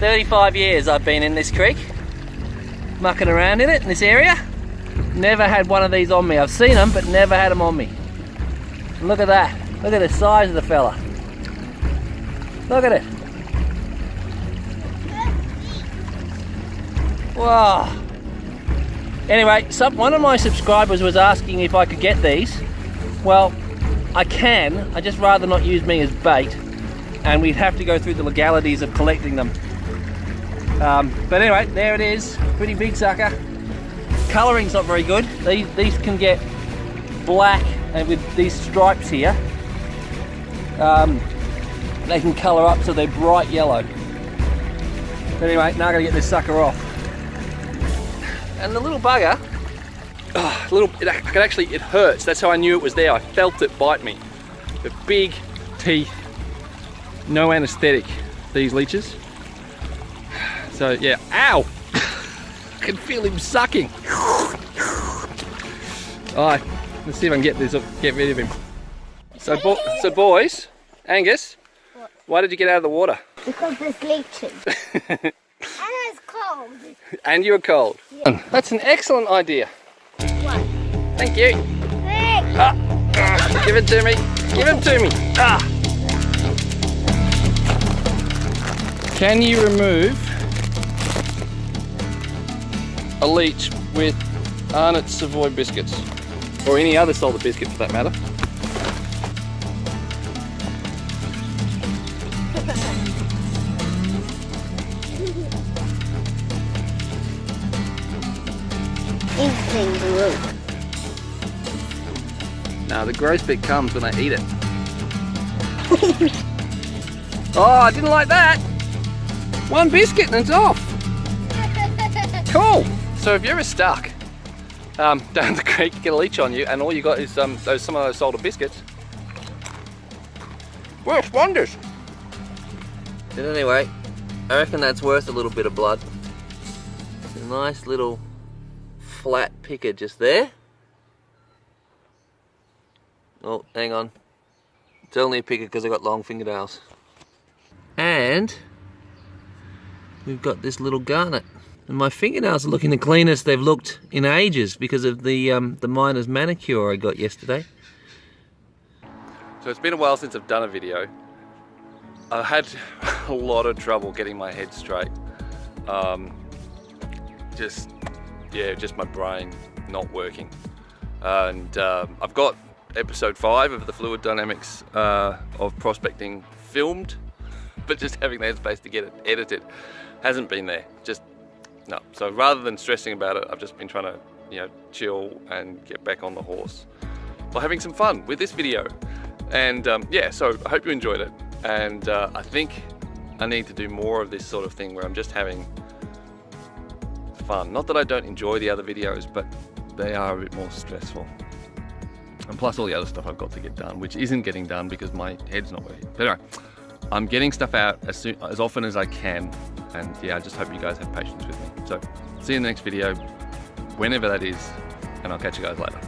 35 years I've been in this creek, mucking around in it, in this area. Never had one of these on me. I've seen them, but never had them on me. And look at that. Look at the size of the fella. Look at it. Wow. Anyway, one of my subscribers was asking if I could get these. Well, I can. I just rather not use me as bait, and we'd have to go through the legalities of collecting them. But anyway, there it is. Pretty big sucker. Colouring's not very good. These can get black, and with these stripes here, they can colour up so they're bright yellow. But anyway, now I gotta get this sucker off. And the little bugger, it hurts. That's how I knew it was there. I felt it bite me. The big teeth, no anaesthetic, these leeches. So yeah, ow! I can feel him sucking. Alright, let's see if I can get rid of him. So boys, Angus, what? Why did you get out of the water? Because there's leeches. And it's cold. And you were cold. Yeah. That's an excellent idea. What? Thank you. Hey. Give it to me. Give it to me. Can you remove a leech with Arnott's Savoy biscuits? Or any other salted biscuit for that matter. Now the gross bit comes when I eat it. Oh, I didn't like that. One biscuit and it's off. Cool. So if you're ever stuck down the creek, get a leech on you, and all you got is some of those salted biscuits, works wonders. But anyway, I reckon that's worth a little bit of blood. It's a nice little flat picker just there. Oh, hang on. It's only a picker because I got long fingernails. And we've got this little garnet. And my fingernails are looking the cleanest they've looked in ages because of the miner's manicure I got yesterday. So it's been a while since I've done a video. I've had a lot of trouble getting my head straight. Just my brain not working. And I've got episode 5 of the fluid dynamics of prospecting filmed, but just having the headspace to get it edited hasn't been there. Just no. So rather than stressing about it, I've just been trying to, chill and get back on the horse while having some fun with this video. And yeah, so I hope you enjoyed it. And I think I need to do more of this sort of thing where I'm just having fun. Not that I don't enjoy the other videos, but they are a bit more stressful. And plus all the other stuff I've got to get done, which isn't getting done because my head's not working. But anyway, I'm getting stuff out as often as I can. And yeah, I just hope you guys have patience with me. So see you in the next video, whenever that is, and I'll catch you guys later.